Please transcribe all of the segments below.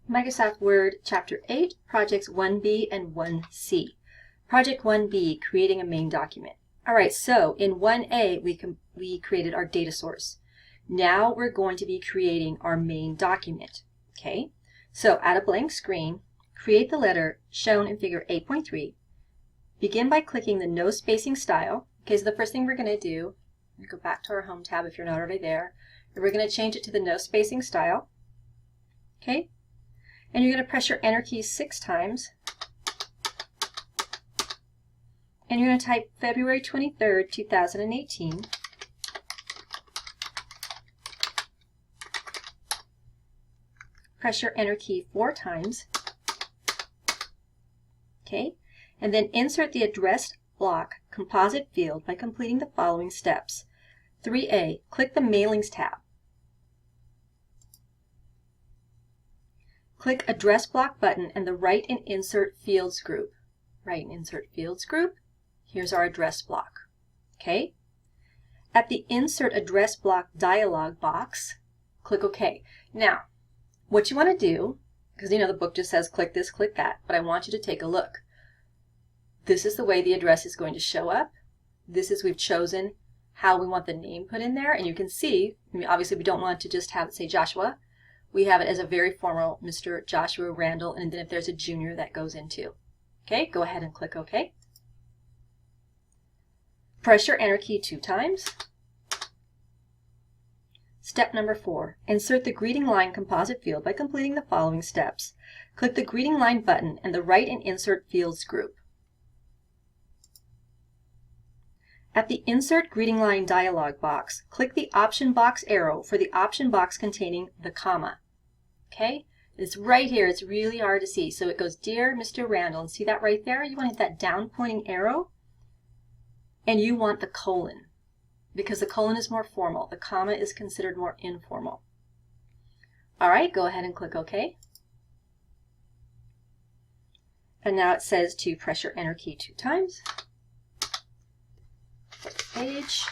Microsoft Word, Chapter 8, Projects 1B and 1C. Project 1B, creating a main document. All right, so in 1A, we created our data source. Now we're going to be creating our main document, okay? So at a blank screen, create the letter shown in figure 8.3. Begin by clicking the no spacing style. Okay, so the first thing we're going to do, go back to our home tab if you're not already there, and we're going to change it to the no spacing style, okay? And you're going to press your enter key 6 times. And you're going to type February 23rd, 2018. Press your enter key 4 times. Okay? And then insert the address block composite field by completing the following steps. 3A, click the Mailings tab. Click Address Block button and the Write and Insert Fields group. Write and Insert Fields group. Here's our address block. Okay? At the Insert Address Block dialog box, click OK. Now, what you want to do, because you know the book just says click this, click that, but I want you to take a look. This is the way the address is going to show up. This is we've chosen how we want the name put in there, and you can see, I mean, obviously we don't want to just have it say Joshua. We have it as a very formal Mr. Joshua Randall, and then if there's a junior that goes into. Okay, go ahead and click OK. Press your enter key 2 times. Step number 4, insert the greeting line composite field by completing the following steps. Click the greeting line button and the Write and Insert Fields group. At the Insert Greeting Line dialog box, click the option box arrow for the option box containing the comma. Okay? It's right here. It's really hard to see. So it goes, Dear Mr. Randall, and see that right there? You want to hit that down pointing arrow, and you want the colon, because the colon is more formal. The comma is considered more informal. All right, go ahead and click OK. And now it says to press your enter key 2 times. Page.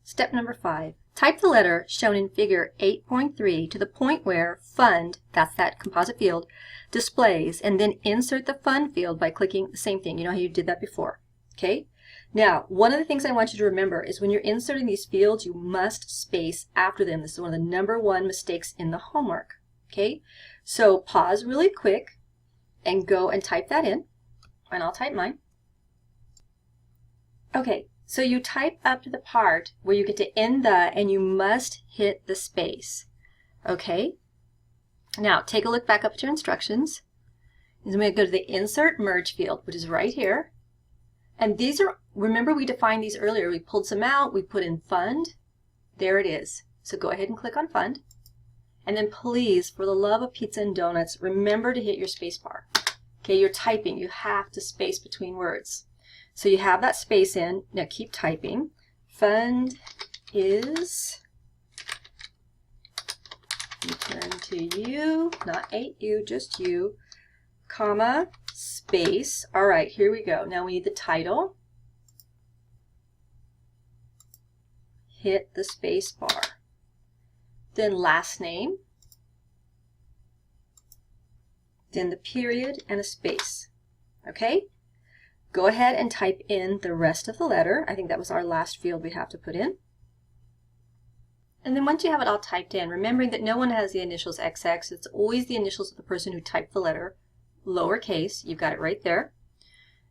Step number 5. Type the letter shown in figure 8.3 to the point where Fund, that's that composite field, displays, and then insert the Fund field by clicking the same thing. You know how you did that before. Okay? Now, one of the things I want you to remember is when you're inserting these fields, you must space after them. This is one of the #1 mistakes in the homework. Okay? So pause really quick and go and type that in, and I'll type mine. Okay. So you type up to the part where you get to end the, and you must hit the space. Okay? Now, take a look back up at your instructions. And I'm going to go to the Insert Merge field, which is right here. And these are, remember we defined these earlier. We pulled some out, we put in Fund. There it is. So go ahead and click on Fund. And then please, for the love of pizza and donuts, remember to hit your space bar. Okay, you're typing. You have to space between words. So you have that space in. Now keep typing. Fund is, return to you, not 8U, just you, comma, space. All right, here we go. Now we need the title. Hit the space bar. Then last name. Then the period and a space. Okay? Go ahead and type in the rest of the letter. I think that was our last field we have to put in. And then once you have it all typed in, remembering that no one has the initials XX, it's always the initials of the person who typed the letter, lowercase, you've got it right there.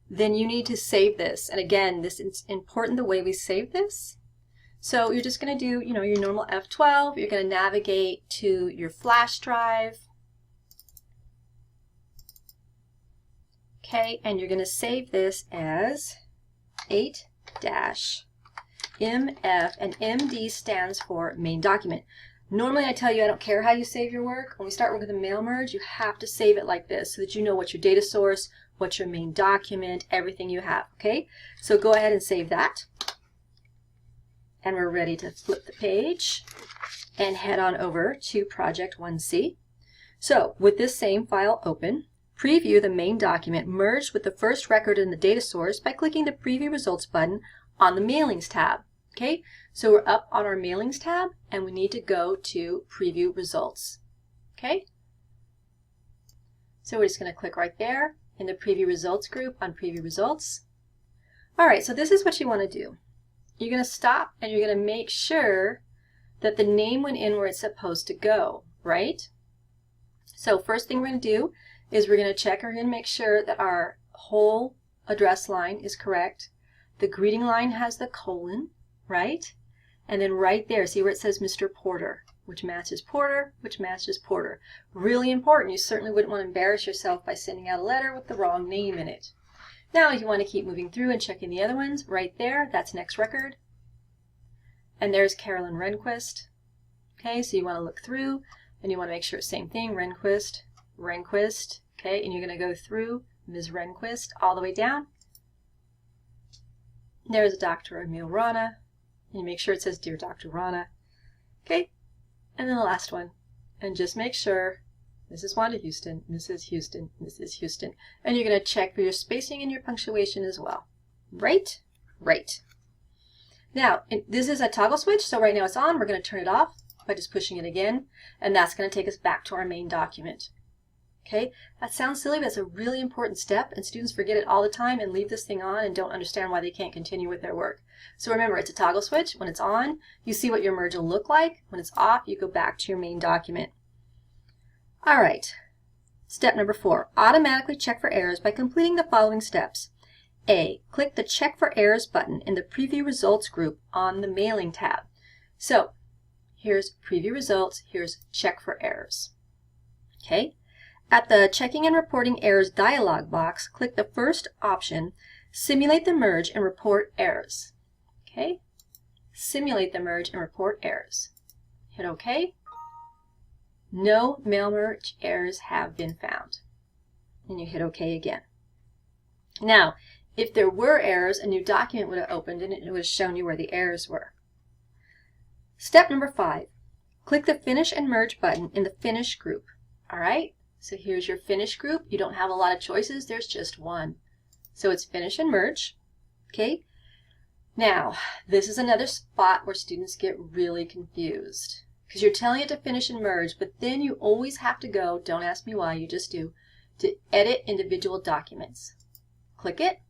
Then you need to save this. And again, this is important the way we save this. So you're just going to do, you know, your normal F12. You're going to navigate to your flash drive. Okay, and you're going to save this as 8-MF, and MD stands for main document. Normally I tell you I don't care how you save your work. When we start working with a mail merge, you have to save it like this so that you know what's your data source, what's your main document, everything you have. Okay, so go ahead and save that. And we're ready to flip the page and head on over to Project 1C. So with this same file open, preview the main document merged with the first record in the data source by clicking the Preview Results button on the Mailings tab. Okay, so we're up on our Mailings tab and we need to go to Preview Results. Okay, So we're just going to click right there in the Preview Results group on Preview Results. All right, so this is what you want to do. You're going to stop and you're going to make sure that the name went in where it's supposed to go, right? So first thing we're going to do is we're going to check, we're going to make sure that our whole address line is correct. The greeting line has the colon, right? And then right there, see where it says Mr. Porter, which matches Porter, which matches Porter. Really important. You certainly wouldn't want to embarrass yourself by sending out a letter with the wrong name in it. Now, if you want to keep moving through and checking the other ones, right there, that's next record. And there's Carolyn Rehnquist. Okay, so you want to look through and you want to make sure same thing, Rehnquist, Rehnquist. Okay, and you're going to go through Ms. Rehnquist all the way down. There's Dr. Emil Rana. And you make sure it says Dear Dr. Rana. Okay, and then the last one. And just make sure Mrs. Wanda Houston, Mrs. Houston, Mrs. Houston. And you're going to check for your spacing and your punctuation as well. Right? Right. Now, this is a toggle switch, so right now it's on. We're going to turn it off by just pushing it again, and that's going to take us back to our main document. Okay, that sounds silly, but it's a really important step, and students forget it all the time and leave this thing on and don't understand why they can't continue with their work. So remember, it's a toggle switch. When it's on, you see what your merge will look like. When it's off, you go back to your main document. All right, step number 4, automatically check for errors by completing the following steps. A, click the Check for Errors button in the Preview Results group on the Mailing tab. So here's Preview Results, here's Check for Errors. Okay, at the Checking and Reporting Errors dialog box, click the first option, Simulate the Merge and Report Errors. Okay, simulate the merge and report errors. Hit OK. No mail merge errors have been found. And you hit OK again. Now, if there were errors, a new document would have opened and it would have shown you where the errors were. Step number 5. Click the Finish and Merge button in the Finish group. All right, so here's your Finish group. You don't have a lot of choices. There's just one. So it's Finish and Merge. Okay. Now, this is another spot where students get really confused because you're telling it to finish and merge, but then you always have to go, don't ask me why, you just do, to edit individual documents. Click it,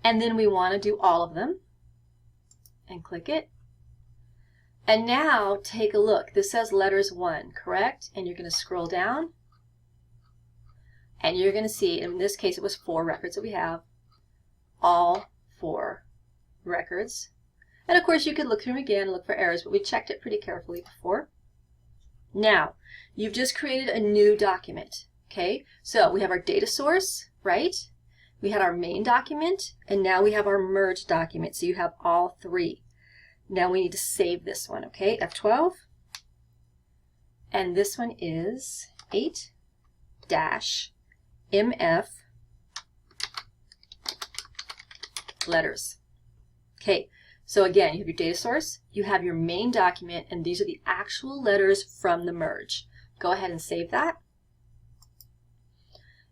and then we want to do all of them, and click it. And now take a look. This says letters 1, correct? And you're going to scroll down, and you're going to see, in this case it was 4 records that we have, all 4 records. And of course you could look through them again and look for errors, but we checked it pretty carefully before. Now, you've just created a new document. Okay, so we have our data source, right? We had our main document, and now we have our merge document. So you have all 3. Now we need to save this one, okay? F12. And this one is 8-MF letters. Okay, so again, you have your data source, you have your main document, and these are the actual letters from the merge. Go ahead and save that.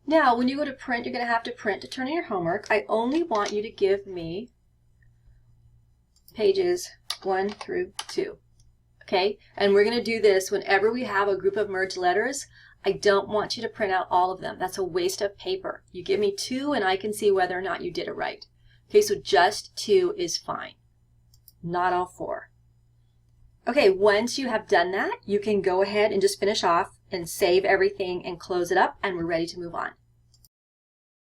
Now, when you go to print, you're going to have to print to turn in your homework. I only want you to give me pages 1 through 2. Okay, and we're going to do this whenever we have a group of merged letters. I don't want you to print out all of them. That's a waste of paper. You give me 2 and I can see whether or not you did it right. Okay, so just 2 is fine, not all 4. Okay, once you have done that, you can go ahead and just finish off and save everything and close it up, and we're ready to move on.